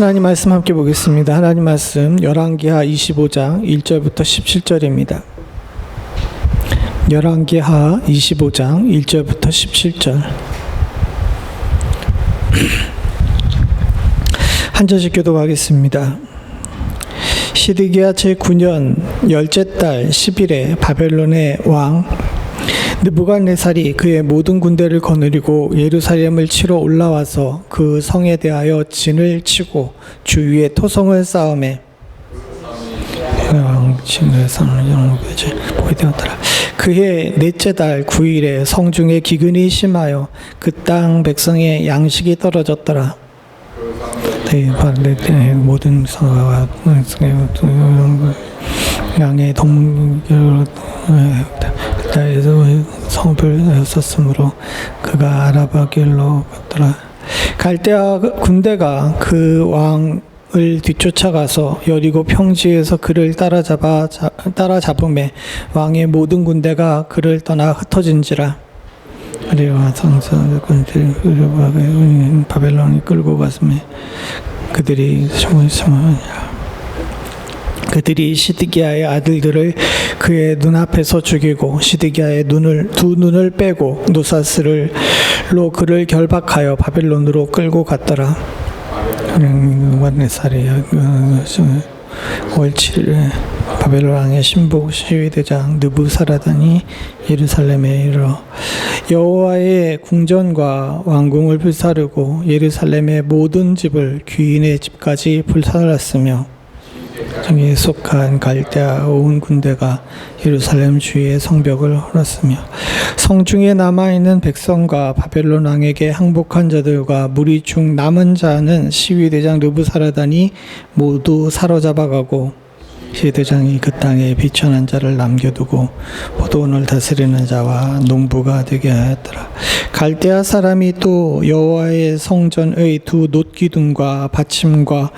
하나님 말씀 함께 보겠습니다. 하나님 말씀 열왕기하 25장 1절부터 17절입니다. 열왕기하 25장 1절부터 17절. 한 절씩 교독하겠습니다. 시드기야 제9년 열째 달 10일에 바벨론의 왕 느부갓네살이 그의 모든 군대를 거느리고 예루살렘을 치러 올라와서 그 성에 대하여 진을 치고 주위에 토성을 쌓음에 그해 넷째 달 9일에 성중에 기근이 심하여 그 땅 백성의 양식이 떨어졌더라. 모든 성과 양의 동물 에서 성을 썼으므로 그가 아라바 길로 갔더라. 갈대아 군대가 그 왕을 뒤쫓아가서 여리고 평지에서 그를 따라잡음에 왕의 모든 군대가 그를 떠나 흩어진지라. 그리와 성서 군대를 바벨론이 끌고 갔음에 그들이 시드기야의 아들들을 그의 눈앞에서 죽이고 시드기야의 두 눈을 빼고 노사스로 그를 결박하여 바벨론으로 끌고 갔더라. 느부갓네살이 월 7일에 바벨론 왕의 신복 시위대장 느부사라단이 예루살렘에 이르러 여호와의 궁전과 왕궁을 불사르고 예루살렘의 모든 집을 귀인의 집까지 불살랐으며 정에 속한 갈대아 온 군대가 예루살렘 주위의 성벽을 헐었으며 성중에 남아있는 백성과 바벨론 왕에게 항복한 자들과 무리 중 남은 자는 시위대장 느부사라단이 모두 사로잡아가고 시위대장이 그 땅에 비천한 자를 남겨두고 포도원을 다스리는 자와 농부가 되게 하였더라. 갈대아 사람이 또 여호와의 성전의 두 놋기둥과 받침과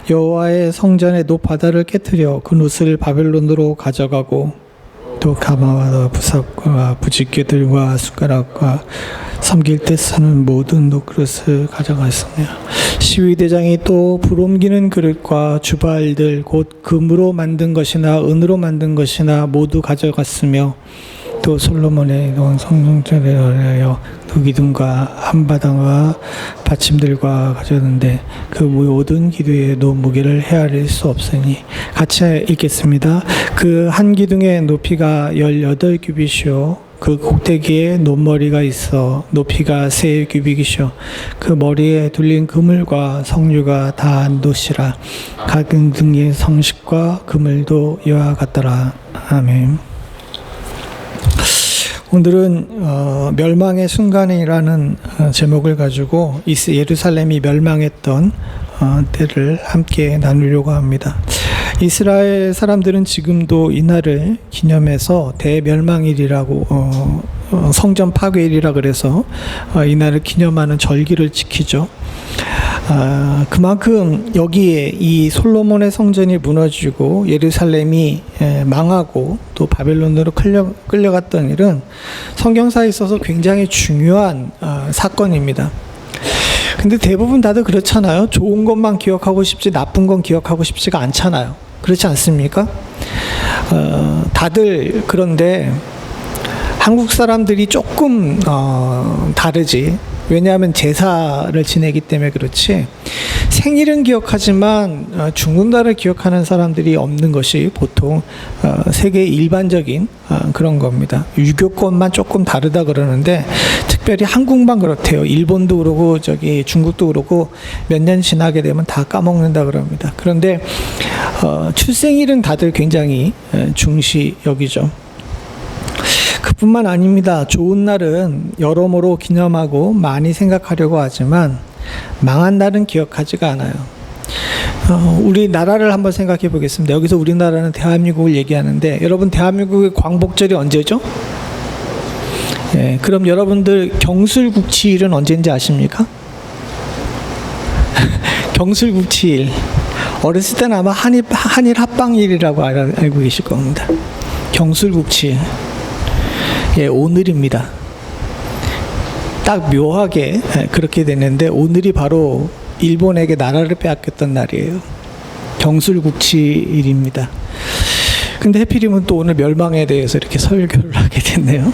여호와의 성전의 놋바다를 깨뜨려 그 놋을 바벨론으로 가져가고 또 가마와 부삽과 부집개들과 숟가락과 섬길 때 쓰는 모든 놋그릇을 가져갔으며 시위대장이 또 불옮기는 그릇과 주발들 곧 금으로 만든 것이나 은으로 만든 것이나 모두 가져갔으며 또 솔로몬의 놓은 성전에 하여 그 기둥과 한바당과 받침들과 가져왔는데 그 모든 기둥의 무게를 헤아릴 수 없으니 같이 읽겠습니다. 그 한 기둥의 높이가 18규빗이요 그 꼭대기에 놋머리가 있어 높이가 3규빗이요 그 머리에 둘린 그물과 성류가 다 놋이라 각 등의 성식과 그물도 이와 같더라. 아멘. 오늘은 멸망의 순간이라는 제목을 가지고 예루살렘이 멸망했던 때를 함께 나누려고 합니다. 이스라엘 사람들은 지금도 이날을 기념해서 대멸망일이라고 성전 파괴일이라 그래서 이날을 기념하는 절기를 지키죠. 그만큼 여기에 이 솔로몬의 성전이 무너지고 예루살렘이 망하고 또 바벨론으로 끌려갔던 일은 성경사에 있어서 굉장히 중요한 사건입니다. 근데 대부분 다들 그렇잖아요. 좋은 것만 기억하고 싶지 나쁜 건 기억하고 싶지가 않잖아요. 그렇지 않습니까? 다들 그런데 한국 사람들이 조금 다르지. 왜냐하면 제사를 지내기 때문에 그렇지 생일은 기억하지만 죽는 날을 기억하는 사람들이 없는 것이 보통 세계의 일반적인 그런 겁니다. 유교권만 조금 다르다 그러는데 특별히 한국만 그렇대요. 일본도 그러고 중국도 그러고 몇 년 지나게 되면 다 까먹는다 그럽니다. 그런데 출생일은 다들 굉장히 중시 여기죠. 그뿐만 아닙니다. 좋은 날은 여러모로 기념하고 많이 생각하려고 하지만 망한 날은 기억하지가 않아요. 우리나라를 한번 생각해 보겠습니다. 여기서 우리나라는 대한민국을 얘기하는데 여러분 대한민국의 광복절이 언제죠? 예, 그럼 여러분들 경술국치일은 언제인지 아십니까? 경술국치일 어렸을 때는 아마 한일 합방일이라고 알고 계실 겁니다. 경술국치일 예, 오늘입니다. 딱 묘하게 그렇게 됐는데 오늘이 바로 일본에게 나라를 빼앗겼던 날이에요. 경술국치일입니다. 근데 해필이면 또 오늘 멸망에 대해서 이렇게 설교를 하게 됐네요.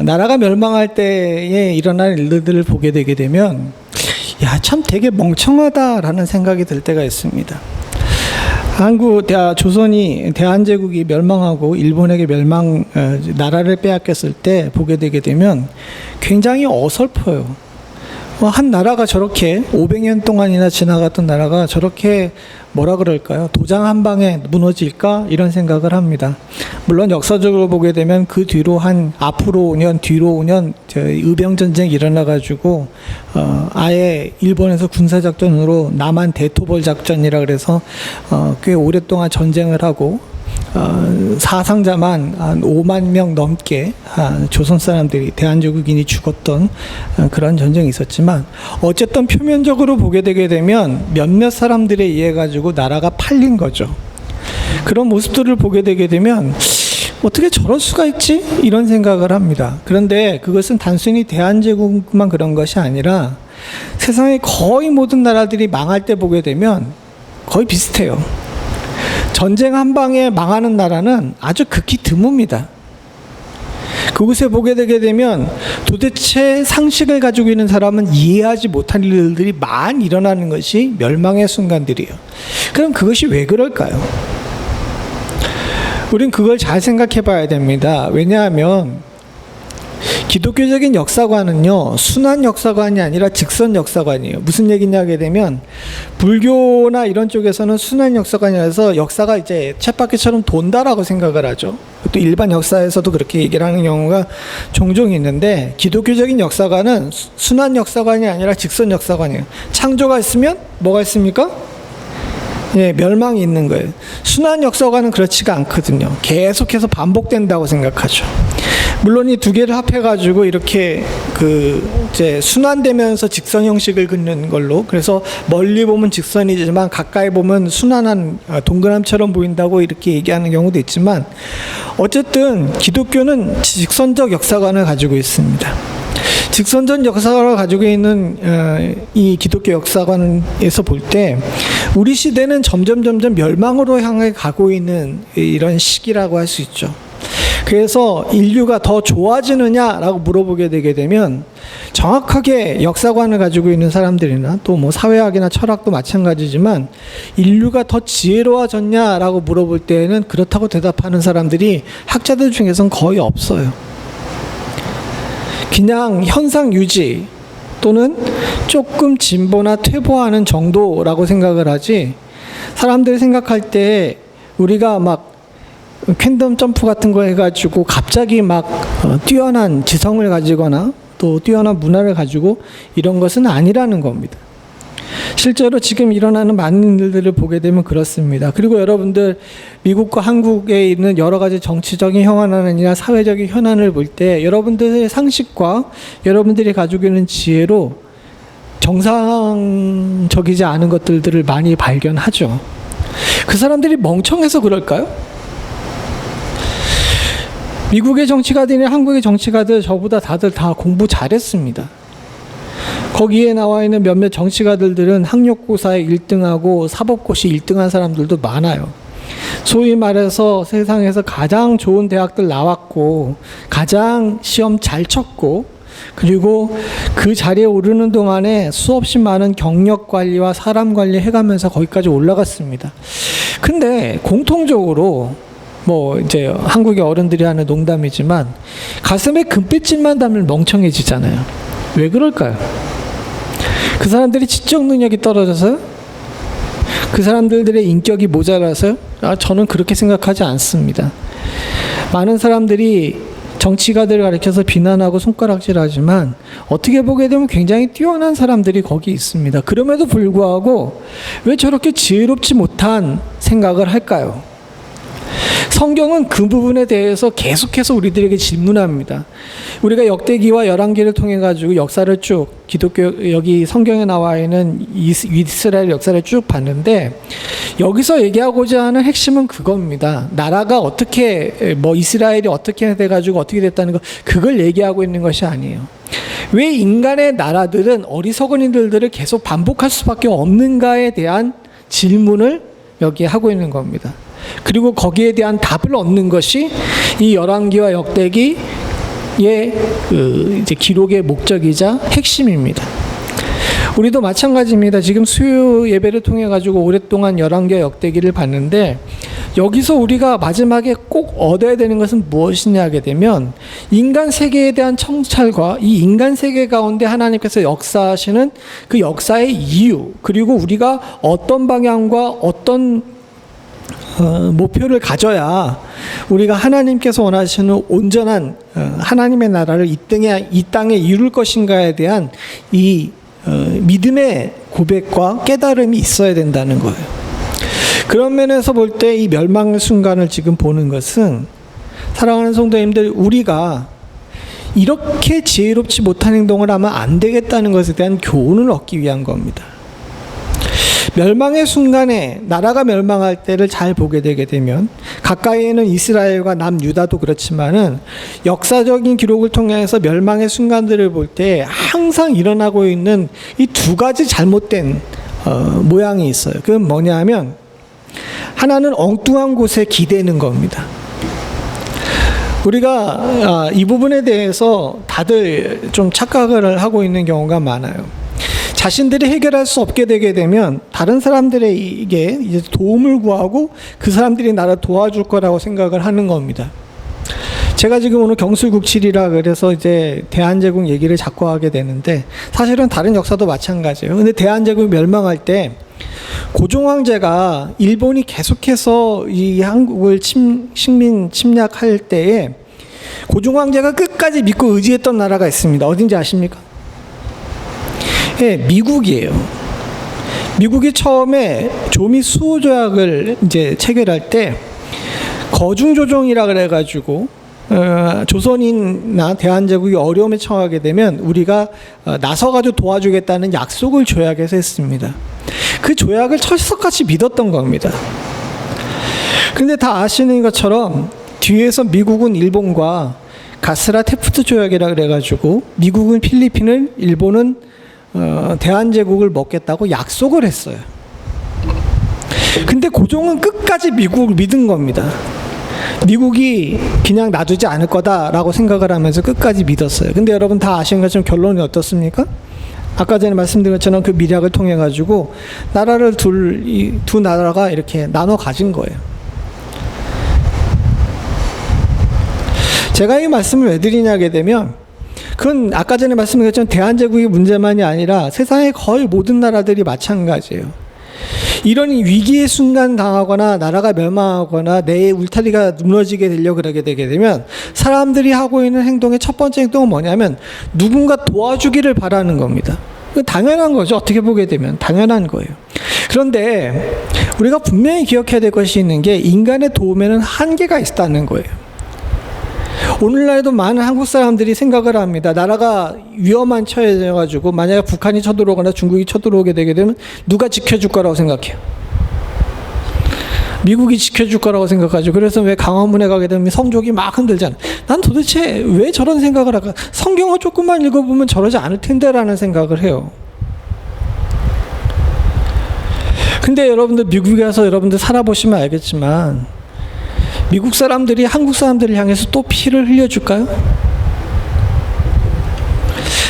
나라가 멸망할 때에 일어날 일들을 보게 되게 되면 참 되게 멍청하다라는 생각이 들 때가 있습니다. 조선이 대한제국이 멸망하고 일본에게 나라를 빼앗겼을 때 보게 되게 되면 굉장히 어설퍼요. 한 나라가 저렇게 500년 동안이나 지나갔던 나라가 저렇게 뭐라 그럴까요? 도장 한 방에 무너질까? 이런 생각을 합니다. 물론 역사적으로 보게 되면 그 뒤로 앞으로 5년, 뒤로 5년 의병전쟁이 일어나가지고 아예 일본에서 군사작전으로 남한 대토벌 작전이라 그래서 꽤 오랫동안 전쟁을 하고 사상자만 한 5만 명 넘게 조선 사람들이 대한제국인이 죽었던 그런 전쟁이 있었지만 어쨌든 표면적으로 보게 되게 되면 몇몇 사람들에 의해 가지고 나라가 팔린 거죠. 그런 모습들을 보게 되게 되면 어떻게 저럴 수가 있지? 이런 생각을 합니다. 그런데 그것은 단순히 대한제국만 그런 것이 아니라 세상의 거의 모든 나라들이 망할 때 보게 되면 거의 비슷해요. 전쟁 한 방에 망하는 나라는 아주 극히 드뭅니다. 그곳에 보게 되게 되면 도대체 상식을 가지고 있는 사람은 이해하지 못한 일들이 많이 일어나는 것이 멸망의 순간들이에요. 그럼 그것이 왜 그럴까요? 우린 그걸 잘 생각해 봐야 됩니다. 왜냐하면 기독교적인 역사관은요, 순환 역사관이 아니라 직선 역사관이에요. 무슨 얘기냐 하게 되면, 불교나 이런 쪽에서는 순환 역사관이라서 역사가 이제 쳇바퀴처럼 돈다라고 생각을 하죠. 또 일반 역사에서도 그렇게 얘기를 하는 경우가 종종 있는데, 기독교적인 역사관은 순환 역사관이 아니라 직선 역사관이에요. 창조가 있으면 뭐가 있습니까? 예, 멸망이 있는 거예요. 순환 역사관은 그렇지가 않거든요. 계속해서 반복된다고 생각하죠. 물론 이 두 개를 합해가지고 이렇게 이제 순환되면서 직선 형식을 긋는 걸로, 그래서 멀리 보면 직선이지만 가까이 보면 순환한 동그라미처럼 보인다고 이렇게 얘기하는 경우도 있지만, 어쨌든 기독교는 직선적 역사관을 가지고 있습니다. 직선적 역사관을 가지고 있는 이 기독교 역사관에서 볼 때 우리 시대는 점점 멸망으로 향해 가고 있는 이런 시기라고 할 수 있죠. 그래서 인류가 더 좋아지느냐라고 물어보게 되게 되면, 정확하게 역사관을 가지고 있는 사람들이나 또 뭐 사회학이나 철학도 마찬가지지만, 인류가 더 지혜로워졌냐라고 물어볼 때에는 그렇다고 대답하는 사람들이 학자들 중에서는 거의 없어요. 그냥 현상 유지 또는 조금 진보나 퇴보하는 정도라고 생각을 하지, 사람들이 생각할 때 우리가 막 퀸덤 점프 같은 거 해가지고 갑자기 막 뛰어난 지성을 가지거나 또 뛰어난 문화를 가지고 이런 것은 아니라는 겁니다. 실제로 지금 일어나는 많은 일들을 보게 되면 그렇습니다. 그리고 여러분들 미국과 한국에 있는 여러 가지 정치적인 현안이나 사회적인 현안을 볼 때 여러분들의 상식과 여러분들이 가지고 있는 지혜로 정상적이지 않은 것들을 많이 발견하죠. 그 사람들이 멍청해서 그럴까요? 미국의 정치가들이나 한국의 정치가들 저보다 다들 다 공부 잘했습니다. 거기에 나와 있는 몇몇 정치가들은 학력고사에 1등하고 사법고시 1등한 사람들도 많아요. 소위 말해서 세상에서 가장 좋은 대학들 나왔고 가장 시험 잘 쳤고, 그리고 그 자리에 오르는 동안에 수없이 많은 경력 관리와 사람 관리 해가면서 거기까지 올라갔습니다. 근데 공통적으로 뭐 이제 한국의 어른들이 하는 농담이지만 가슴에 금빛질만 담을 멍청해지잖아요. 왜 그럴까요? 그 사람들이 지적 능력이 떨어져서요? 그 사람들의 인격이 모자라서요? 저는 그렇게 생각하지 않습니다. 많은 사람들이 정치가들을 가리켜서 비난하고 손가락질하지만 어떻게 보게 되면 굉장히 뛰어난 사람들이 거기 있습니다. 그럼에도 불구하고 왜 저렇게 지혜롭지 못한 생각을 할까요? 성경은 그 부분에 대해서 계속해서 우리들에게 질문합니다. 우리가 역대기와 열왕기를 통해 가지고 역사를 쭉, 기독교 여기 성경에 나와 있는 이스라엘 역사를 쭉 봤는데, 여기서 얘기하고자 하는 핵심은 그겁니다. 나라가 어떻게 이스라엘이 어떻게 돼가지고 어떻게 됐다는 거, 그걸 얘기하고 있는 것이 아니에요. 왜 인간의 나라들은 어리석은 일들을 계속 반복할 수밖에 없는가에 대한 질문을 여기 하고 있는 겁니다. 그리고 거기에 대한 답을 얻는 것이 이 열왕기와 역대기의 이제 기록의 목적이자 핵심입니다. 우리도 마찬가지입니다. 지금 수요 예배를 통해 가지고 오랫동안 열왕기와 역대기를 봤는데, 여기서 우리가 마지막에 꼭 얻어야 되는 것은 무엇이냐 하게 되면, 인간 세계에 대한 청찰과 이 인간 세계 가운데 하나님께서 역사하시는 그 역사의 이유, 그리고 우리가 어떤 방향과 어떤 목표를 가져야 우리가 하나님께서 원하시는 온전한 하나님의 나라를 이 땅에 이룰 것인가에 대한 이 믿음의 고백과 깨달음이 있어야 된다는 거예요. 그런 면에서 볼 때 이 멸망의 순간을 지금 보는 것은, 사랑하는 성도님들, 우리가 이렇게 지혜롭지 못한 행동을 하면 안 되겠다는 것에 대한 교훈을 얻기 위한 겁니다. 멸망의 순간에, 나라가 멸망할 때를 잘 보게 되게 되면, 가까이에는 이스라엘과 남유다도 그렇지만은 역사적인 기록을 통해서 멸망의 순간들을 볼 때 항상 일어나고 있는 이 두 가지 잘못된 모양이 있어요. 그건 뭐냐 하면, 하나는 엉뚱한 곳에 기대는 겁니다. 우리가 이 부분에 대해서 다들 좀 착각을 하고 있는 경우가 많아요. 자신들이 해결할 수 없게 되게 되면 다른 사람들에게 이제 도움을 구하고 그 사람들이 나를 도와줄 거라고 생각을 하는 겁니다. 제가 지금 오늘 경술국칠이라 그래서 이제 대한제국 얘기를 자꾸 하게 되는데, 사실은 다른 역사도 마찬가지예요. 근데 대한제국이 멸망할 때 고종황제가 일본이 계속해서 이 한국을 식민 침략할 때에 고종황제가 끝까지 믿고 의지했던 나라가 있습니다. 어딘지 아십니까? 예, 미국이에요. 미국이 처음에 조미 수호 조약을 이제 체결할 때 거중조정이라 그래가지고 조선이나 대한제국이 어려움에 처하게 되면 우리가 나서가지고 도와주겠다는 약속을 조약에서 했습니다. 그 조약을 철석같이 믿었던 겁니다. 그런데 다 아시는 것처럼 뒤에서 미국은 일본과 가스라 테프트 조약이라 그래가지고 미국은 필리핀을, 일본은 대한제국을 먹겠다고 약속을 했어요. 근데 고종은 끝까지 미국을 믿은 겁니다. 미국이 그냥 놔두지 않을 거다라고 생각을 하면서 끝까지 믿었어요. 근데 여러분 다 아시는 것처럼 결론이 어떻습니까? 아까 전에 말씀드린 것처럼 그 미략을 통해 가지고 나라를 두 나라가 이렇게 나눠 가진 거예요. 제가 이 말씀을 왜 드리냐게 되면, 그건 아까 전에 말씀드렸지만 대한제국의 문제만이 아니라 세상의 거의 모든 나라들이 마찬가지예요. 이런 위기의 순간 당하거나 나라가 멸망하거나 내 울타리가 무너지게 되려고 그러게 되게 되면 사람들이 하고 있는 행동의 첫 번째 행동은 뭐냐면 누군가 도와주기를 바라는 겁니다. 당연한 거죠. 어떻게 보게 되면 당연한 거예요. 그런데 우리가 분명히 기억해야 될 것이 있는 게, 인간의 도움에는 한계가 있다는 거예요. 오늘날에도 많은 한국 사람들이 생각을 합니다. 나라가 위험한 처해져 가지고 만약에 북한이 쳐들어오거나 중국이 쳐들어오게 되게 되면 누가 지켜줄 거라고 생각해요? 미국이 지켜줄 거라고 생각하죠. 그래서 왜 강화문에 가게 되면 성족이 막 흔들잖아. 난 도대체 왜 저런 생각을 할까? 성경을 조금만 읽어보면 저러지 않을 텐데라는 생각을 해요. 근데 여러분들 미국에 가서 여러분들 살아보시면 알겠지만, 미국 사람들이 한국 사람들을 향해서 또 피를 흘려줄까요?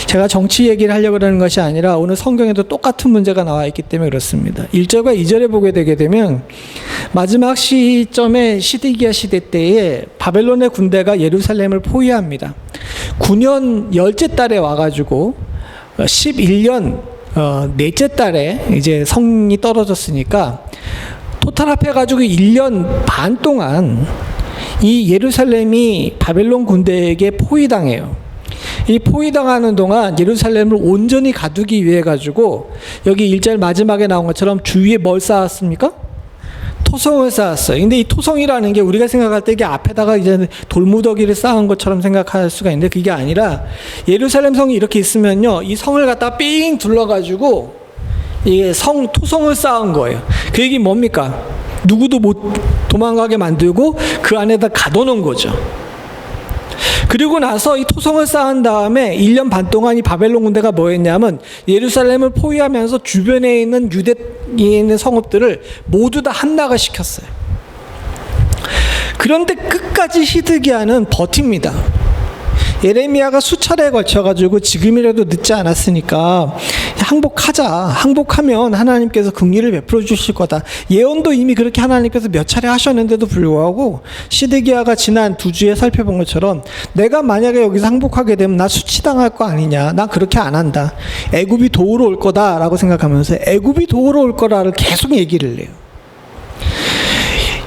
제가 정치 얘기를 하려고 하는 것이 아니라 오늘 성경에도 똑같은 문제가 나와 있기 때문에 그렇습니다. 1절과 2절에 보게 되게 되면 마지막 시점의 시드기야 시대 때에 바벨론의 군대가 예루살렘을 포위합니다. 9년 열째 달에 와가지고 11년 넷째 달에 이제 성이 떨어졌으니까 토탈 합해가지고 1년 반 동안 이 예루살렘이 바벨론 군대에게 포위당해요. 이 포위당하는 동안 예루살렘을 온전히 가두기 위해 가지고 여기 1절 마지막에 나온 것처럼 주위에 뭘 쌓았습니까? 토성을 쌓았어요. 근데 이 토성이라는 게 우리가 생각할 때 이게 앞에다가 이제 돌무더기를 쌓은 것처럼 생각할 수가 있는데, 그게 아니라 예루살렘 성이 이렇게 있으면요, 이 성을 갖다 삥 둘러가지고 이게 토성을 쌓은 거예요. 그 얘기 뭡니까? 누구도 못 도망가게 만들고 그 안에다 가둬놓은 거죠. 그리고 나서 이 토성을 쌓은 다음에 1년 반 동안 이 바벨론 군대가 뭐 했냐면 예루살렘을 포위하면서 주변에 있는 유대인의 성읍들을 모두 다 함락을 시켰어요. 그런데 끝까지 시드기야는 버팁니다. 예레미야가 수차례에 걸쳐가지고 지금이라도 늦지 않았으니까 항복하면 하나님께서 긍휼을 베풀어 주실 거다. 예언도 이미 그렇게 하나님께서 몇 차례 하셨는데도 불구하고 시드기야가 지난 2주에 살펴본 것처럼 내가 만약에 여기서 항복하게 되면 나 수치당할 거 아니냐. 난 그렇게 안 한다. 애굽이 도우러 올 거다라고 생각하면서 애굽이 도우러 올 거라를 계속 얘기를 해요.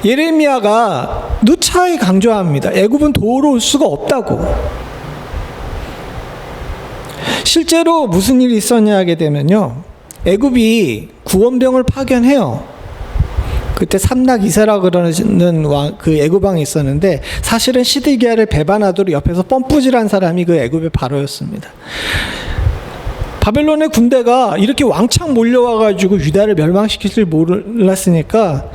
예레미야가 누차히 강조합니다. 애굽은 도우러 올 수가 없다고. 실제로 무슨 일이 있었냐 하게 되면요, 애굽이 구원병을 파견해요. 그때 삼락 이세라 그러는 그 애굽 왕이 있었는데 사실은 시드기야를 배반하도록 옆에서 펌프질한 사람이 그 애굽의 바로였습니다. 바벨론의 군대가 이렇게 왕창 몰려와가지고 유다를 멸망시킬 줄 몰랐으니까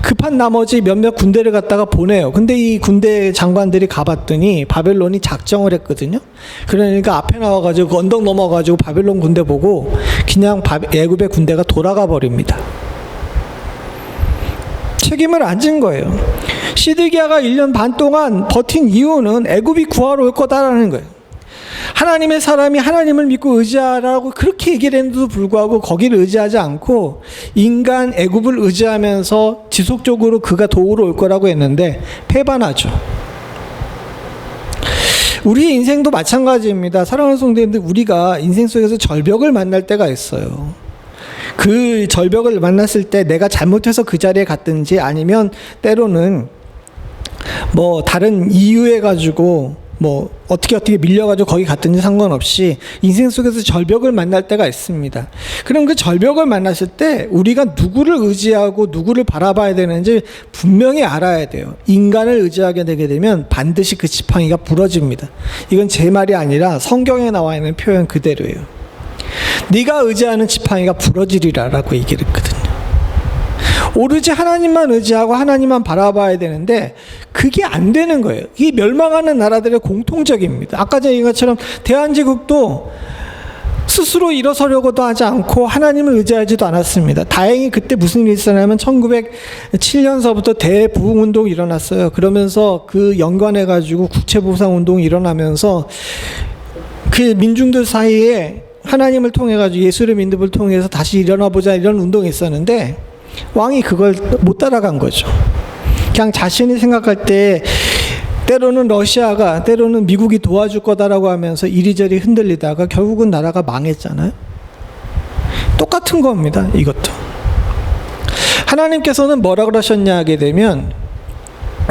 급한 나머지 몇몇 군대를 갖다가 보내요. 근데 이 군대 장관들이 가봤더니 바벨론이 작정을 했거든요. 그러니까 앞에 나와가지고 언덕 넘어가지고 바벨론 군대 보고 그냥 애굽의 군대가 돌아가 버립니다. 책임을 안 진 거예요. 시드기야가 1년 반 동안 버틴 이유는 애굽이 구하러 올 거다라는 거예요. 하나님의 사람이 하나님을 믿고 의지하라고 그렇게 얘기를 했는데도 불구하고 거기를 의지하지 않고 인간 애굽을 의지하면서 지속적으로 그가 도우러 올 거라고 했는데 패반하죠. 우리의 인생도 마찬가지입니다. 사랑하는 성도님들, 우리가 인생 속에서 절벽을 만날 때가 있어요. 그 절벽을 만났을 때 내가 잘못해서 그 자리에 갔든지 아니면 때로는 뭐 다른 이유해 가지고 뭐 어떻게 밀려가지고 거기 갔든지 상관없이 인생 속에서 절벽을 만날 때가 있습니다. 그럼 그 절벽을 만났을 때 우리가 누구를 의지하고 누구를 바라봐야 되는지 분명히 알아야 돼요. 인간을 의지하게 되게 되면 반드시 그 지팡이가 부러집니다. 이건 제 말이 아니라 성경에 나와 있는 표현 그대로예요. 네가 의지하는 지팡이가 부러지리라라고 얘기를 했거든요. 오로지 하나님만 의지하고 하나님만 바라봐야 되는데 그게 안 되는 거예요. 이 멸망하는 나라들의 공통적입니다. 아까 제가 얘기한 것처럼 대한제국도 스스로 일어서려고도 하지 않고 하나님을 의지하지도 않았습니다. 다행히 그때 무슨 일이 있었냐면 1907년서부터 대부흥운동이 일어났어요. 그러면서 그 연관해가지고 국채보상운동이 일어나면서 그 민중들 사이에 하나님을 통해가지고 예수를 믿음을 통해서 다시 일어나보자 이런 운동이 있었는데 왕이 그걸 못 따라간 거죠. 그냥 자신이 생각할 때 때로는 러시아가 때로는 미국이 도와줄 거다라고 하면서 이리저리 흔들리다가 결국은 나라가 망했잖아요. 똑같은 겁니다. 이것도 하나님께서는 뭐라 그러셨냐 하게 되면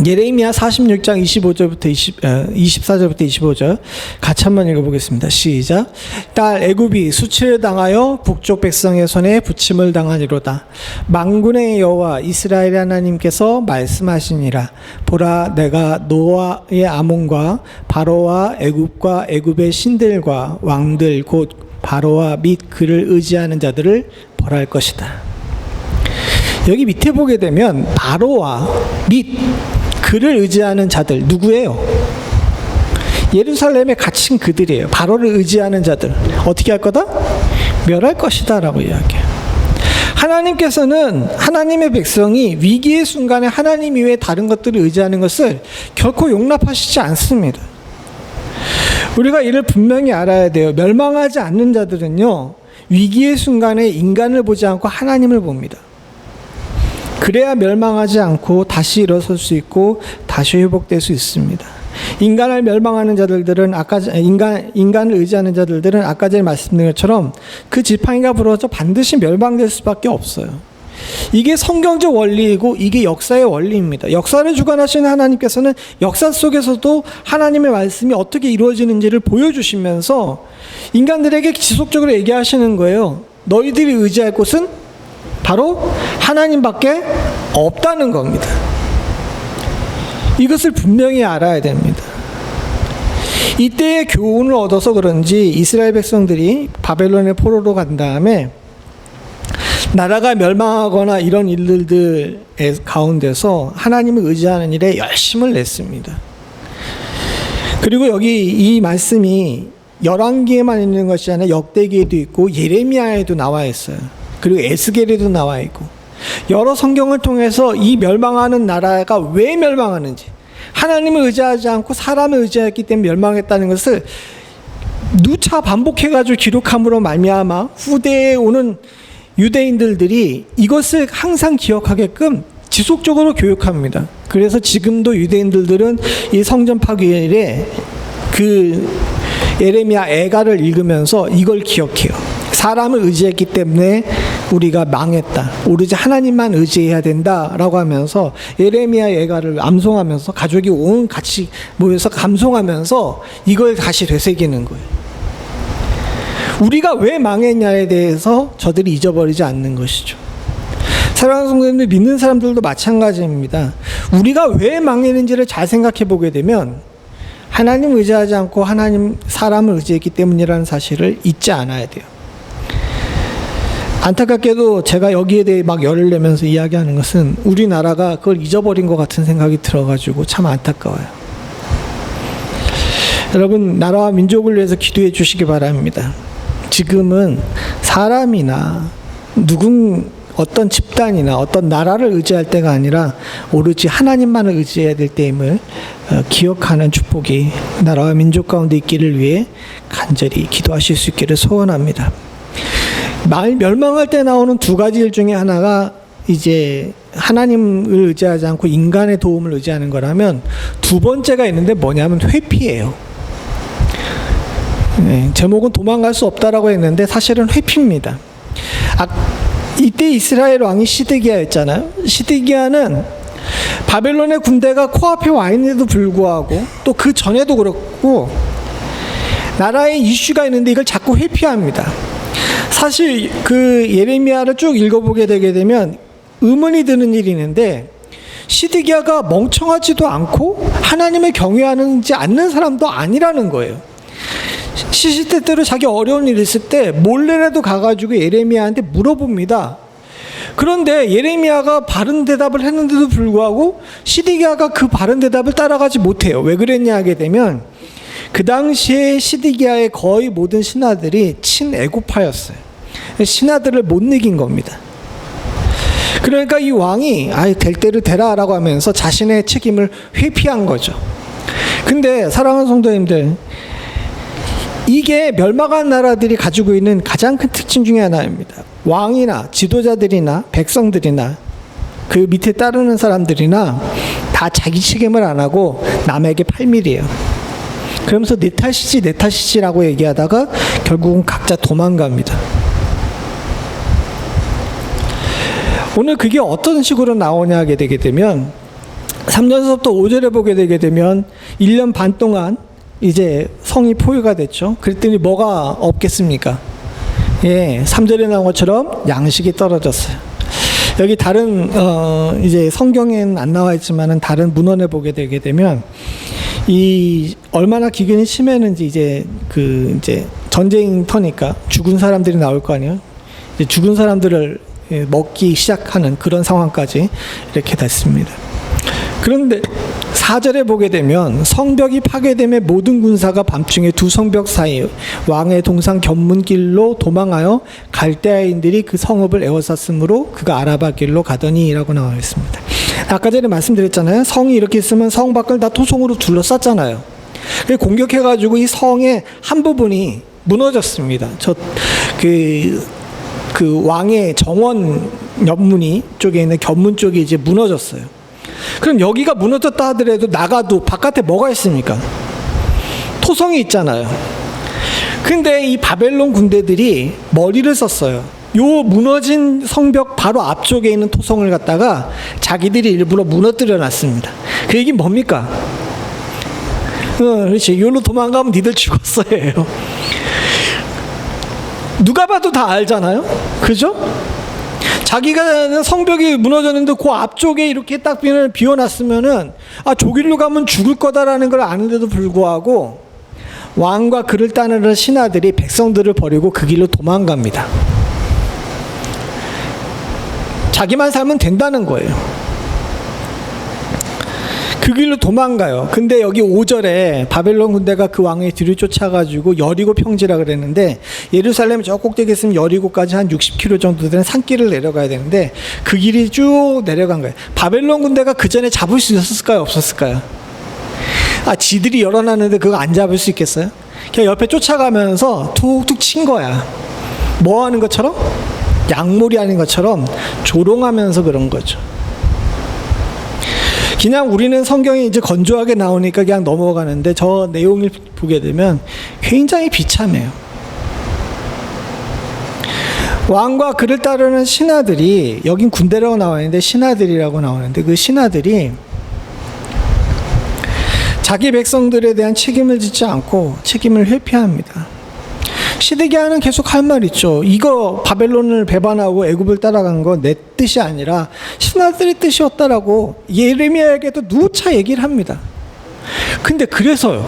예레미야 46장 24절부터 25절 같이 한번 읽어보겠습니다. 시작. 딸 애굽이 수치를 당하여 북쪽 백성의 손에 부침을 당하니로다. 만군의 여호와 이스라엘의 하나님께서 말씀하시니라. 보라, 내가 노아의 아몬과 바로와 애굽과 애굽의 신들과 왕들 곧 바로와 및 그를 의지하는 자들을 벌할 것이다. 여기 밑에 보게 되면 바로와 및 그를 의지하는 자들 누구예요? 예루살렘에 갇힌 그들이에요. 바로를 의지하는 자들 어떻게 할 거다? 멸할 것이다 라고 이야기해요. 하나님께서는 하나님의 백성이 위기의 순간에 하나님 이외에 다른 것들을 의지하는 것을 결코 용납하시지 않습니다. 우리가 이를 분명히 알아야 돼요. 멸망하지 않는 자들은요, 위기의 순간에 인간을 보지 않고 하나님을 봅니다. 그래야 멸망하지 않고 다시 일어설 수 있고 다시 회복될 수 있습니다. 인간을 멸망하는 자들은 인간을 의지하는 자들은 아까 전에 말씀드린 것처럼 그 지팡이가 부러져 반드시 멸망될 수밖에 없어요. 이게 성경적 원리이고 이게 역사의 원리입니다. 역사를 주관하시는 하나님께서는 역사 속에서도 하나님의 말씀이 어떻게 이루어지는지를 보여주시면서 인간들에게 지속적으로 얘기하시는 거예요. 너희들이 의지할 곳은 바로 하나님밖에 없다는 겁니다. 이것을 분명히 알아야 됩니다. 이때의 교훈을 얻어서 그런지 이스라엘 백성들이 바벨론의 포로로 간 다음에 나라가 멸망하거나 이런 일들 가운데서 하나님을 의지하는 일에 열심을 냈습니다. 그리고 여기 이 말씀이 열왕기에만 있는 것이 아니라 역대기에도 있고 예레미야에도 나와 있어요. 그리고 에스겔에도 나와 있고 여러 성경을 통해서 이 멸망하는 나라가 왜 멸망하는지, 하나님을 의지하지 않고 사람을 의지했기 때문에 멸망했다는 것을 누차 반복해가지고 기록함으로 말미암아 후대에 오는 유대인들이 이것을 항상 기억하게끔 지속적으로 교육합니다. 그래서 지금도 유대인들은 이 성전 파괴일에 그 예레미야 애가를 읽으면서 이걸 기억해요. 사람을 의지했기 때문에 우리가 망했다. 오로지 하나님만 의지해야 된다라고 하면서 예레미야 애가를 암송하면서 가족이 온 같이 모여서 감송하면서 이걸 다시 되새기는 거예요. 우리가 왜 망했냐에 대해서 저들이 잊어버리지 않는 것이죠. 사랑하는 성도님들, 믿는 사람들도 마찬가지입니다. 우리가 왜 망했는지를 잘 생각해 보게 되면 하나님 의지하지 않고 사람을 의지했기 때문이라는 사실을 잊지 않아야 돼요. 안타깝게도 제가 여기에 대해 막 열을 내면서 이야기하는 것은 우리나라가 그걸 잊어버린 것 같은 생각이 들어가지고 참 안타까워요. 여러분, 나라와 민족을 위해서 기도해 주시기 바랍니다. 지금은 사람이나 어떤 집단이나 어떤 나라를 의지할 때가 아니라 오로지 하나님만을 의지해야 될 때임을 기억하는 축복이 나라와 민족 가운데 있기를 위해 간절히 기도하실 수 있기를 소원합니다. 멸망할 때 나오는 두 가지 일 중에 하나가 이제 하나님을 의지하지 않고 인간의 도움을 의지하는 거라면, 두 번째가 있는데 뭐냐면 회피예요. 네, 제목은 도망갈 수 없다라고 했는데 사실은 회피입니다. 이때 이스라엘 왕이 시드기야였잖아요. 시드기야는 바벨론의 군대가 코앞에 와 있는데도 불구하고, 또 그 전에도 그렇고 나라에 이슈가 있는데 이걸 자꾸 회피합니다. 사실 그 예레미야를 쭉 읽어보게 되게 되면 의문이 드는 일이 있는데, 시드기야가 멍청하지도 않고 하나님을 경외하지 않는 사람도 아니라는 거예요. 시시때때로 자기 어려운 일 있을 때 몰래라도 가가지고 예레미야한테 물어봅니다. 그런데 예레미야가 바른 대답을 했는데도 불구하고 시드기야가 그 바른 대답을 따라가지 못해요. 왜 그랬냐 하게 되면, 그 당시에 시드기야의 거의 모든 신하들이 친애굽파였어요. 신하들을 못 이긴 겁니다. 그러니까 이 왕이 될 대로 되라라고 하면서 자신의 책임을 회피한 거죠. 근데 사랑하는 성도님들, 이게 멸망한 나라들이 가지고 있는 가장 큰 특징 중에 하나입니다. 왕이나 지도자들이나 백성들이나 그 밑에 따르는 사람들이나 다 자기 책임을 안 하고 남에게 팔밀이에요. 그러면서 내 탓이지라고 얘기하다가 결국은 각자 도망갑니다. 오늘 그게 어떤 식으로 나오냐 하게 되게 되면 3절에서부터 5절에 보게 되게 되면 1년 반 동안 이제 성이 포위가 됐죠. 그랬더니 뭐가 없겠습니까? 3절에 나온 것처럼 양식이 떨어졌어요. 여기 다른 이제 성경에는 안 나와 있지만은 다른 문헌에 보게 되게 되면 이 얼마나 기근이 심했는지 이제 전쟁터니까 죽은 사람들이 나올 거 아니에요. 이제 죽은 사람들을 먹기 시작하는 그런 상황까지 이렇게 됐습니다. 그런데 4절에 보게 되면 성벽이 파괴됨에 모든 군사가 밤중에 두 성벽 사이 왕의 동상 견문길로 도망하여 갈대아인들이 그 성읍을 에워쌌으므로 그가 아라바 길로 가더니 라고 나와 있습니다. 아까 전에 말씀드렸잖아요. 성이 이렇게 있으면 성 밖을 다 토성으로 둘러쌌잖아요. 공격해가지고 이 성의 한 부분이 무너졌습니다. 그 왕의 정원 옆무늬 쪽에 있는 견문 쪽이 이제 무너졌어요. 그럼 여기가 무너졌다 하더라도 나가도 바깥에 뭐가 있습니까? 토성이 있잖아요. 근데 이 바벨론 군대들이 머리를 썼어요. 요 무너진 성벽 바로 앞쪽에 있는 토성을 갖다가 자기들이 일부러 무너뜨려 놨습니다. 그 얘기는 뭡니까? 그렇지. 여기로 도망가면 니들 죽었어요. 누가 봐도 다 알잖아요. 그죠? 자기가 성벽이 무너졌는데 그 앞쪽에 이렇게 딱 비워놨으면은 저길로 가면 죽을 거다라는 걸 아는데도 불구하고 왕과 그를 따르는 신하들이 백성들을 버리고 그 길로 도망갑니다. 자기만 살면 된다는 거예요. 그 길로 도망가요. 근데 여기 5절에 바벨론 군대가 그 왕의 뒤를 쫓아가지고 여리고 평지라 그랬는데, 예루살렘 저 꼭대기에 있으면 여리고까지 한 60km 정도 되는 산길을 내려가야 되는데 그 길이 쭉 내려간 거예요. 바벨론 군대가 그 전에 잡을 수 있었을까요? 없었을까요? 지들이 열어놨는데 그거 안 잡을 수 있겠어요? 그냥 옆에 쫓아가면서 툭툭 친 거야. 뭐 하는 것처럼? 양몰이 하는 것처럼 조롱하면서 그런 거죠. 그냥 우리는 성경이 이제 건조하게 나오니까 그냥 넘어가는데 저 내용을 보게 되면 굉장히 비참해요. 왕과 그를 따르는 신하들이, 여긴 군대라고 나와 있는데 신하들이라고 나오는데, 그 신하들이 자기 백성들에 대한 책임을 짓지 않고 책임을 회피합니다. 시드기야는 계속 할 말 있죠. 이거 바벨론을 배반하고 애굽을 따라간 거 내 뜻이 아니라 신하들의 뜻이었다라고 예레미야에게도 누차 얘기를 합니다. 근데 그래서요,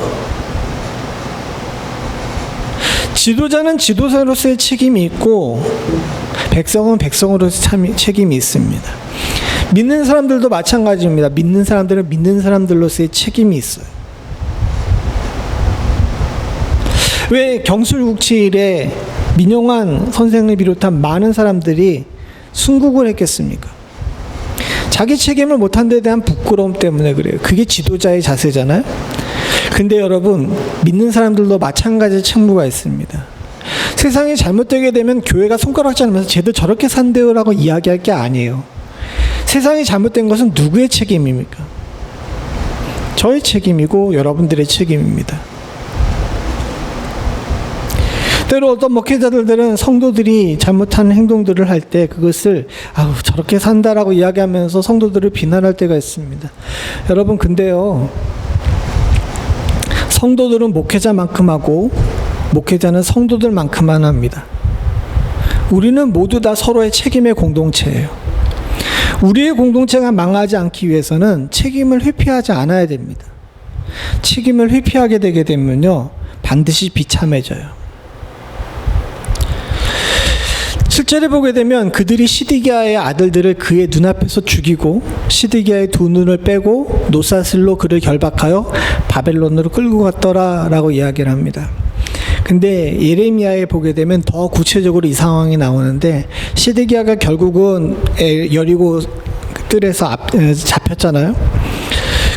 지도자는 지도자로서의 책임이 있고 백성은 백성으로서의 책임이 있습니다. 믿는 사람들도 마찬가지입니다. 믿는 사람들은 믿는 사람들로서의 책임이 있어요. 왜 경술국치일에 민용환 선생을 비롯한 많은 사람들이 순국을 했겠습니까? 자기 책임을 못한 데 대한 부끄러움 때문에 그래요. 그게 지도자의 자세잖아요. 근데 여러분, 믿는 사람들도 마찬가지 책무가 있습니다. 세상이 잘못되게 되면 교회가 손가락질 하면서 쟤도 저렇게 산대요 라고 이야기할 게 아니에요. 세상이 잘못된 것은 누구의 책임입니까? 저의 책임이고 여러분들의 책임입니다. 때로 어떤 목회자들은 성도들이 잘못한 행동들을 할 때 그것을 저렇게 산다라고 이야기하면서 성도들을 비난할 때가 있습니다. 여러분, 근데요, 성도들은 목회자만큼 하고 목회자는 성도들만큼만 합니다. 우리는 모두 다 서로의 책임의 공동체예요. 우리의 공동체가 망하지 않기 위해서는 책임을 회피하지 않아야 됩니다. 책임을 회피하게 되게 되면요, 반드시 비참해져요. 7절에 보게 되면 그들이 시드기야의 아들들을 그의 눈앞에서 죽이고 시드기야의 두 눈을 빼고 노사슬로 그를 결박하여 바벨론으로 끌고 갔더라 라고 이야기를 합니다. 근데 예레미야에 보게 되면 더 구체적으로 이 상황이 나오는데, 시드기야가 결국은 여리고 뜰에서 잡혔잖아요.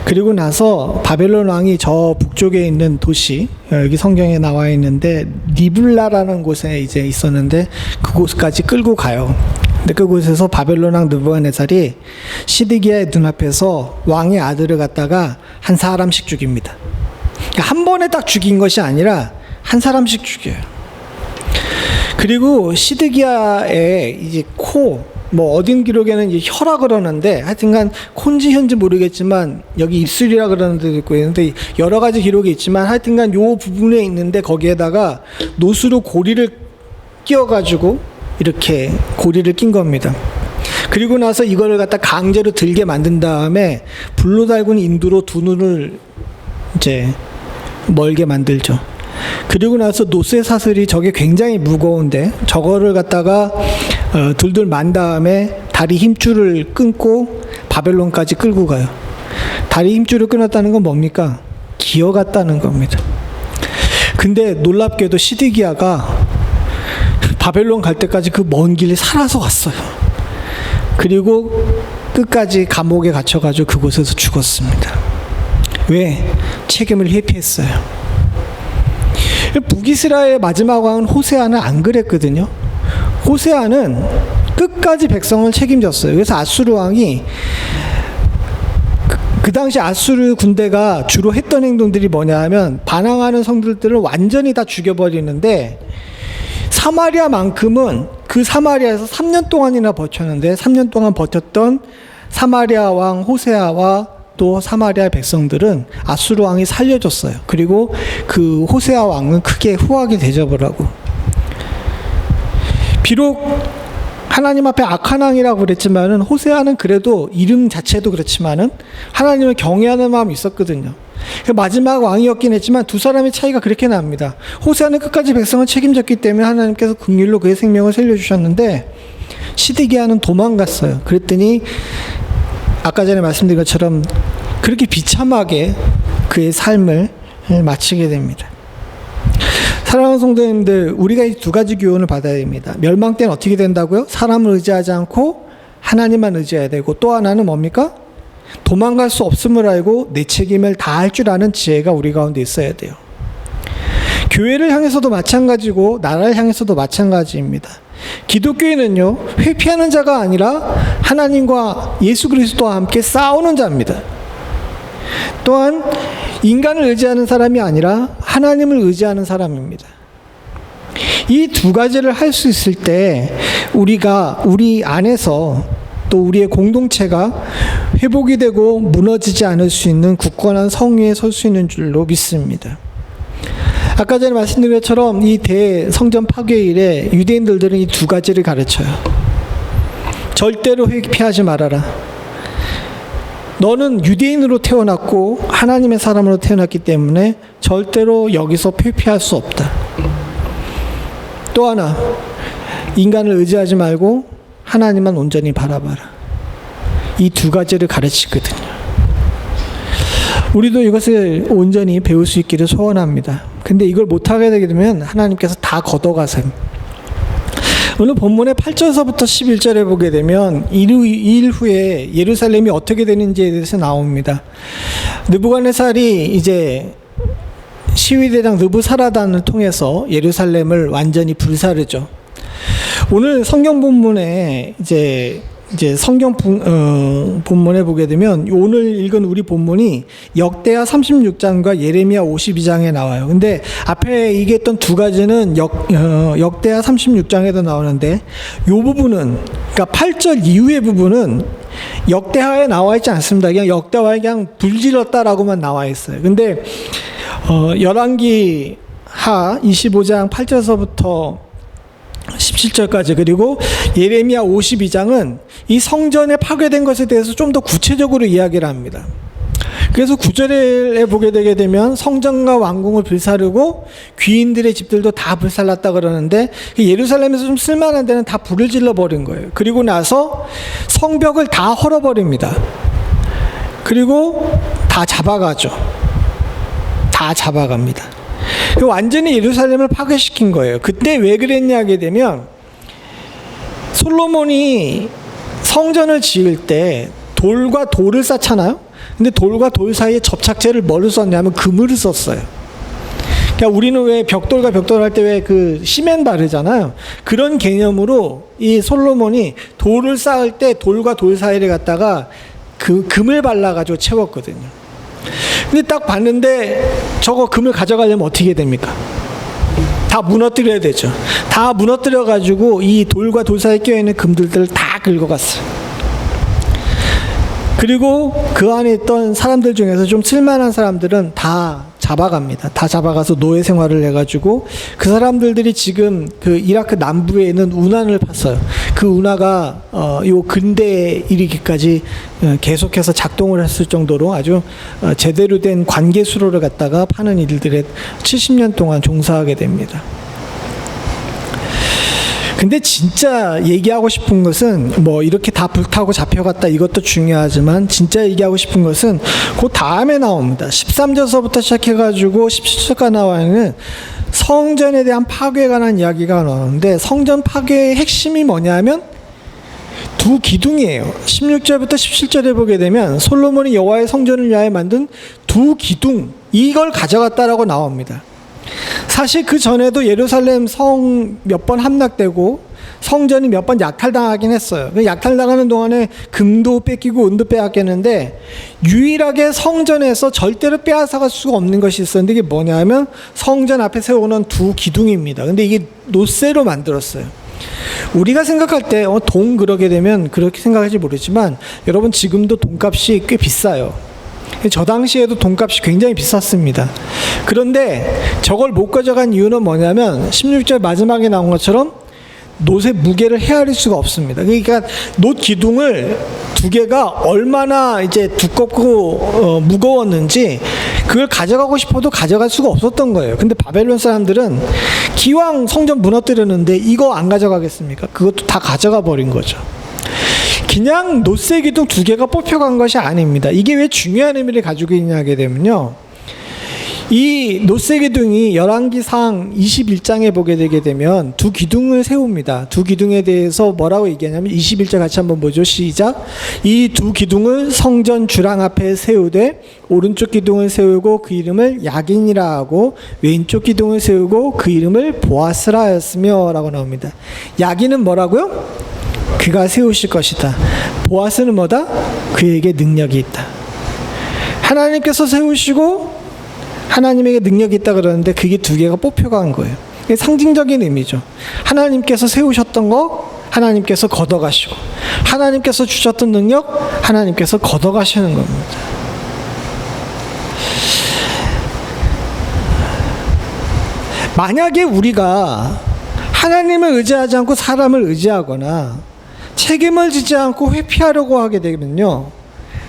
그리고 나서 바벨론 왕이 저 북쪽에 있는 도시, 여기 성경에 나와 있는데 리블라라는 곳에 이제 있었는데 그곳까지 끌고 가요. 근데 그곳에서 바벨론 왕 느부갓네살이 시드기야의 눈앞에서 왕의 아들을 갖다가 한 사람씩 죽입니다. 그러니까 한 번에 딱 죽인 것이 아니라 한 사람씩 죽여요. 그리고 시드기야의 이제 어딘 기록에는 이제 혀라 그러는데, 하여튼간 콘지 현지 모르겠지만 여기 입술이라 그러는 데도 있고 있는데 여러 가지 기록이 있지만 하여튼간 요 부분에 있는데 거기에다가 노수로 고리를 끼워가지고 이렇게 고리를 낀 겁니다. 그리고 나서 이거를 갖다 강제로 들게 만든 다음에 불로 달군 인두로 두 눈을 이제 멀게 만들죠. 그리고 나서 노쇠 사슬이 저게 굉장히 무거운데 저거를 갖다가 둘둘 만 다음에 다리 힘줄을 끊고 바벨론까지 끌고 가요. 다리 힘줄을 끊었다는 건 뭡니까? 기어갔다는 겁니다. 근데 놀랍게도 시드기야가 바벨론 갈 때까지 그 먼 길을 살아서 왔어요. 그리고 끝까지 감옥에 갇혀가지고 그곳에서 죽었습니다. 왜? 책임을 회피했어요. 북이스라엘의 마지막 왕은 호세아는 안 그랬거든요. 호세아는 끝까지 백성을 책임졌어요. 그래서 아수르 왕이 그 당시 아수르 군대가 주로 했던 행동들이 뭐냐 하면 반항하는 성들을 완전히 다 죽여버리는데, 사마리아만큼은 그 사마리아에서 3년 동안이나 버텼는데 3년 동안 버텼던 사마리아 왕 호세아와 또 사마리아 백성들은 아수르 왕이 살려줬어요. 그리고 그 호세아 왕은 크게 후하게 대접을 하고, 비록 하나님 앞에 악한 왕이라고 그랬지만은 호세아는 그래도 이름 자체도 그렇지만은 하나님을 경외하는 마음이 있었거든요. 마지막 왕이었긴 했지만 두 사람의 차이가 그렇게 납니다. 호세아는 끝까지 백성을 책임졌기 때문에 하나님께서 긍휼로 그의 생명을 살려주셨는데, 시드기야는 도망갔어요. 그랬더니 아까 전에 말씀드린 것처럼 그렇게 비참하게 그의 삶을 마치게 됩니다. 사랑하는 성도님들, 우리가 이 두 가지 교훈을 받아야 됩니다. 멸망 때는 어떻게 된다고요? 사람을 의지하지 않고 하나님만 의지해야 되고, 또 하나는 뭡니까? 도망갈 수 없음을 알고 내 책임을 다할 줄 아는 지혜가 우리 가운데 있어야 돼요. 교회를 향해서도 마찬가지고 나라를 향해서도 마찬가지입니다. 기독교인은요, 회피하는 자가 아니라 하나님과 예수 그리스도와 함께 싸우는 자입니다. 또한 인간을 의지하는 사람이 아니라 하나님을 의지하는 사람입니다. 이 두 가지를 할 수 있을 때 우리가 우리 안에서 또 우리의 공동체가 회복이 되고 무너지지 않을 수 있는 굳건한 성위에 설 수 있는 줄로 믿습니다. 아까 전에 말씀드린 것처럼 이 대성전 파괴 이래 유대인들은 이 두 가지를 가르쳐요. 절대로 회피하지 말아라. 너는 유대인으로 태어났고 하나님의 사람으로 태어났기 때문에 절대로 여기서 회피할 수 없다. 또 하나, 인간을 의지하지 말고 하나님만 온전히 바라봐라. 이 두 가지를 가르치거든요. 우리도 이것을 온전히 배울 수 있기를 소원합니다. 근데 이걸 못하게 되게 되면 하나님께서 다 걷어가세요. 오늘 본문의 8절서부터 11절에 보게 되면 일 후에 예루살렘이 어떻게 되는지에 대해서 나옵니다. 느부갓네살이 이제 시위대장 느부사라단을 통해서 예루살렘을 완전히 불사르죠. 오늘 성경 본문에 이제 성경 본문에 보게 되면 오늘 읽은 우리 본문이 역대하 36장과 예레미야 52장에 나와요. 근데 앞에 얘기했던 두 가지는 역대하 36장에도 나오는데 이 부분은, 그러니까 8절 이후의 부분은 역대하에 나와 있지 않습니다. 그냥 역대하에 그냥 불질렀다라고만 나와 있어요. 근데 열왕기 하 25장 8절서부터 17절까지 그리고 예레미야 52장은 이 성전에 파괴된 것에 대해서 좀 더 구체적으로 이야기를 합니다. 그래서 9절에 보게 되게 되면 성전과 왕궁을 불사르고 귀인들의 집들도 다 불살랐다 그러는데 예루살렘에서 좀 쓸만한 데는 다 불을 질러버린 거예요. 그리고 나서 성벽을 다 헐어버립니다. 그리고 다 잡아가죠. 다 잡아갑니다. 완전히 예루살렘을 파괴시킨 거예요. 그때 왜 그랬냐 하게 되면 솔로몬이 성전을 지을 때 돌과 돌을 쌓잖아요. 근데 돌과 돌 사이에 접착제를 뭐를 썼냐면 그물을 썼어요. 그러니까 우리는 왜 벽돌과 벽돌 할 때 왜 그 시멘 바르잖아요. 그런 개념으로 이 솔로몬이 돌을 쌓을 때 돌과 돌 사이를 갖다가 그 금을 발라가지고 채웠거든요. 근데 딱 봤는데 저거 금을 가져가려면 어떻게 됩니까? 다 무너뜨려야 되죠. 다 무너뜨려가지고 이 돌과 돌 사이에 껴있는 금들을 다 긁어갔어요. 그리고 그 안에 있던 사람들 중에서 좀 쓸만한 사람들은 다 잡아갑니다. 다 잡아가서 노예 생활을 해가지고 그 사람들이 지금 그 이라크 남부에 있는 운하를 팠어요. 그 운하가 요 근대에 이르기까지 계속해서 작동을 했을 정도로 아주 제대로 된 관계 수로를 갖다가 파는 일들에 70년 동안 종사하게 됩니다. 근데 진짜 얘기하고 싶은 것은 뭐 이렇게 다 불타고 잡혀갔다 이것도 중요하지만 진짜 얘기하고 싶은 것은 그 다음에 나옵니다. 13절서부터 시작해가지고 17절까지 나와있는 성전에 대한 파괴에 관한 이야기가 나오는데 성전 파괴의 핵심이 뭐냐면 두 기둥이에요. 16절부터 17절에 보게 되면 솔로몬이 여호와의 성전을 위하여 만든 두 기둥, 이걸 가져갔다라고 나옵니다. 사실 그 전에도 예루살렘 성 몇 번 함락되고 성전이 몇 번 약탈당하긴 했어요. 약탈당하는 동안에 금도 뺏기고 은도 빼앗겼는데 유일하게 성전에서 절대로 빼앗아갈 수가 없는 것이 있었는데 이게 뭐냐면 성전 앞에 세우는 두 기둥입니다. 근데 이게 노쇠로 만들었어요. 우리가 생각할 때 돈 그러게 되면 그렇게 생각할지 모르지만 여러분 지금도 돈값이 꽤 비싸요. 저 당시에도 돈값이 굉장히 비쌌습니다. 그런데 저걸 못 가져간 이유는 뭐냐면 16절 마지막에 나온 것처럼 놋의 무게를 헤아릴 수가 없습니다. 그러니까 놋 기둥을 두 개가 얼마나 이제 두껍고 무거웠는지 그걸 가져가고 싶어도 가져갈 수가 없었던 거예요. 근데 바벨론 사람들은 기왕 성전 무너뜨렸는데 이거 안 가져가겠습니까? 그것도 다 가져가 버린 거죠. 그냥 놋의 기둥 두 개가 뽑혀간 것이 아닙니다. 이게 왜 중요한 의미를 가지고 있냐 하게 되면요, 이 놋의 기둥이 열왕기상 21장에 보게 되게 되면 두 기둥을 세웁니다. 두 기둥에 대해서 뭐라고 얘기하냐면 21절 같이 한번 보죠. 시작. 이 두 기둥을 성전 주랑 앞에 세우되 오른쪽 기둥을 세우고 그 이름을 야긴이라 하고 왼쪽 기둥을 세우고 그 이름을 보아스라 하였으며 라고 나옵니다. 야긴은 뭐라고요? 그가 세우실 것이다. 보아스는 뭐다? 그에게 능력이 있다. 하나님께서 세우시고 하나님에게 능력이 있다 그러는데 그게 두 개가 뽑혀간 거예요. 이게 상징적인 의미죠. 하나님께서 세우셨던 거 하나님께서 걷어가시고, 하나님께서 주셨던 능력 하나님께서 걷어가시는 겁니다. 만약에 우리가 하나님을 의지하지 않고 사람을 의지하거나 책임을 지지 않고 회피하려고 하게 되면요,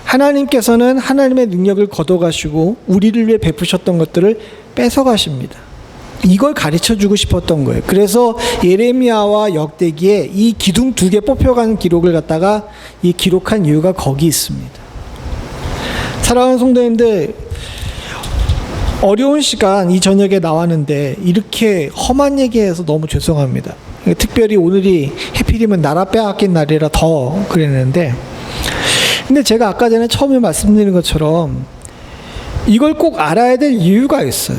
하나님께서는 하나님의 능력을 걷어가시고 우리를 위해 베푸셨던 것들을 뺏어가십니다. 이걸 가르쳐주고 싶었던 거예요. 그래서 예레미야와 역대기에 이 기둥 두 개 뽑혀가는 기록을 갖다가 이 기록한 이유가 거기 있습니다. 사랑하는 성도님들, 어려운 시간 이 저녁에 나왔는데 이렇게 험한 얘기해서 너무 죄송합니다. 특별히 오늘이 해필이면 나라 빼앗긴 날이라 더 그랬는데, 근데 제가 아까 전에 처음에 말씀드린 것처럼 이걸 꼭 알아야 될 이유가 있어요.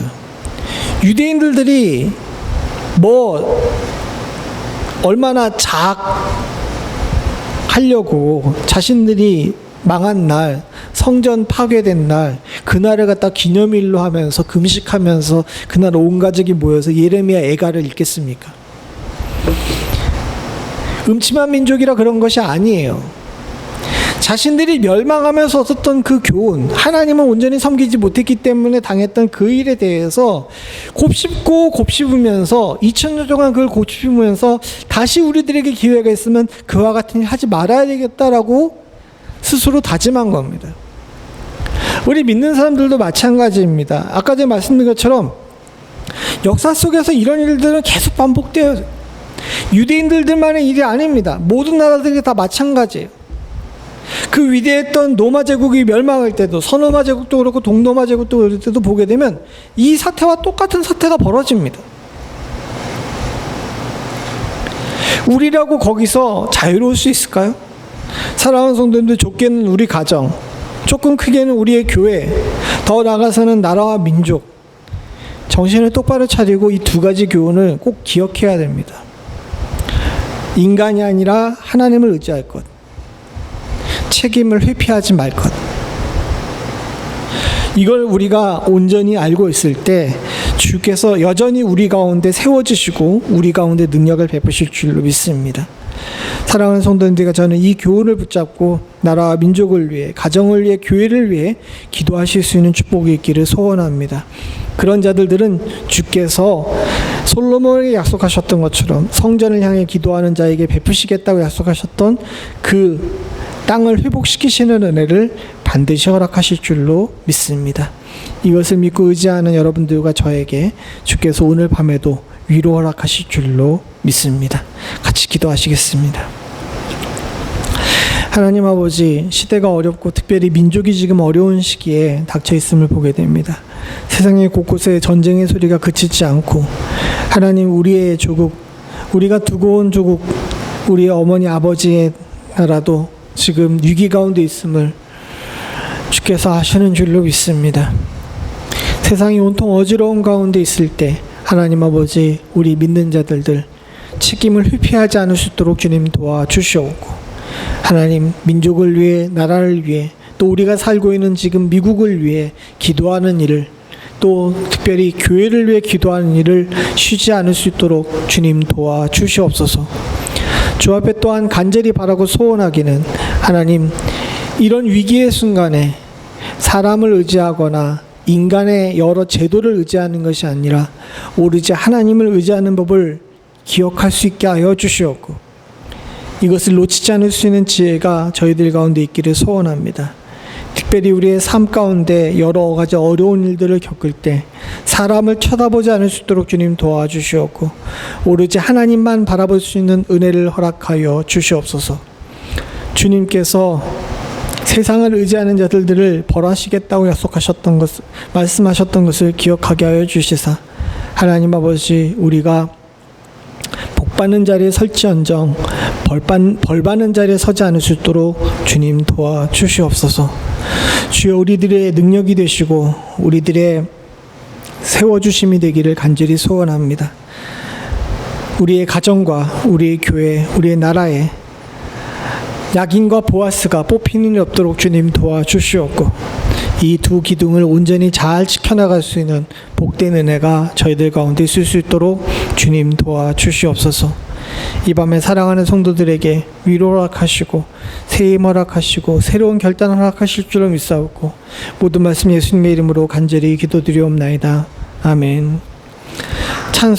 유대인들이 뭐 얼마나 자학하려고 자신들이 망한 날, 성전 파괴된 날, 그날을 갖다 기념일로 하면서 금식하면서 그날 온 가족이 모여서 예레미야 애가를 읽겠습니까? 음침한 민족이라 그런 것이 아니에요. 자신들이 멸망하면서 얻었던 그 교훈, 하나님은 온전히 섬기지 못했기 때문에 당했던 그 일에 대해서 곱씹고 곱씹으면서 2000년 동안 그걸 곱씹으면서 다시 우리들에게 기회가 있으면 그와 같은 일 하지 말아야 되겠다라고 스스로 다짐한 겁니다. 우리 믿는 사람들도 마찬가지입니다. 아까 전에 말씀드린 것처럼 역사 속에서 이런 일들은 계속 반복돼요. 유대인들만의 일이 아닙니다. 모든 나라들이 다 마찬가지예요. 그 위대했던 로마 제국이 멸망할 때도, 서로마 제국도 그렇고 동로마 제국도 그럴 때도 보게 되면 이 사태와 똑같은 사태가 벌어집니다. 우리라고 거기서 자유로울 수 있을까요? 사랑하는 성도님들, 좁게는 우리 가정, 조금 크게는 우리의 교회, 더 나아가서는 나라와 민족, 정신을 똑바로 차리고 이 두 가지 교훈을 꼭 기억해야 됩니다. 인간이 아니라 하나님을 의지할 것, 책임을 회피하지 말 것. 이걸 우리가 온전히 알고 있을 때 주께서 여전히 우리 가운데 세워주시고 우리 가운데 능력을 베푸실 줄로 믿습니다. 사랑하는 성도님들과 저는 이 교훈을 붙잡고 나라와 민족을 위해, 가정을 위해, 교회를 위해 기도하실 수 있는 축복이 있기를 소원합니다. 그런 자들은 주께서 솔로몬에게 약속하셨던 것처럼 성전을 향해 기도하는 자에게 베푸시겠다고 약속하셨던 그 땅을 회복시키시는 은혜를 반드시 허락하실 줄로 믿습니다. 이것을 믿고 의지하는 여러분들과 저에게 주께서 오늘 밤에도 위로 허락하실 줄로 믿습니다. 같이 기도하시겠습니다. 하나님 아버지, 시대가 어렵고 특별히 민족이 지금 어려운 시기에 닥쳐 있음을 보게 됩니다. 세상의 곳곳에 전쟁의 소리가 그치지 않고, 하나님, 우리의 조국, 우리가 두고 온 조국, 우리의 어머니 아버지의 나라도 지금 위기 가운데 있음을 주께서 아시는 줄로 믿습니다. 세상이 온통 어지러운 가운데 있을 때 하나님 아버지, 우리 믿는 자들들 책임을 회피하지 않을 수 있도록 주님 도와주시옵고, 하나님, 민족을 위해, 나라를 위해, 또 우리가 살고 있는 지금 미국을 위해 기도하는 일을, 또 특별히 교회를 위해 기도하는 일을 쉬지 않을 수 있도록 주님 도와주시옵소서. 주 앞에 또한 간절히 바라고 소원하기는, 하나님, 이런 위기의 순간에 사람을 의지하거나 인간의 여러 제도를 의지하는 것이 아니라 오로지 하나님을 의지하는 법을 기억할 수 있게 하여 주시옵고 이것을 놓치지 않을 수 있는 지혜가 저희들 가운데 있기를 소원합니다. 특별히 우리의 삶 가운데 여러 가지 어려운 일들을 겪을 때 사람을 쳐다보지 않을 수 있도록 주님 도와주시옵고 오로지 하나님만 바라볼 수 있는 은혜를 허락하여 주시옵소서. 주님께서 세상을 의지하는 자들을 벌하시겠다고 약속하셨던 것, 말씀하셨던 것을 기억하게 하여 주시사 하나님 아버지 우리가 복받는 자리에 설지언정 벌받는 자리에 서지 않을 수 있도록 주님 도와주시옵소서. 주여 우리들의 능력이 되시고 우리들의 세워주심이 되기를 간절히 소원합니다. 우리의 가정과 우리의 교회, 우리의 나라에 야긴과 보아스가 뽑히는 일 없도록 주님 도와주시옵고 이 두 기둥을 온전히 잘 지켜나갈 수 있는 복된 은혜가 저희들 가운데 있을 수 있도록 주님 도와주시옵소서. 이 밤에 사랑하는 성도들에게 위로 허락하시고 새 힘 허락하시고 새로운 결단 허락하실 줄로 믿사옵고 모든 말씀 예수님의 이름으로 간절히 기도드리옵나이다. 아멘. 찬송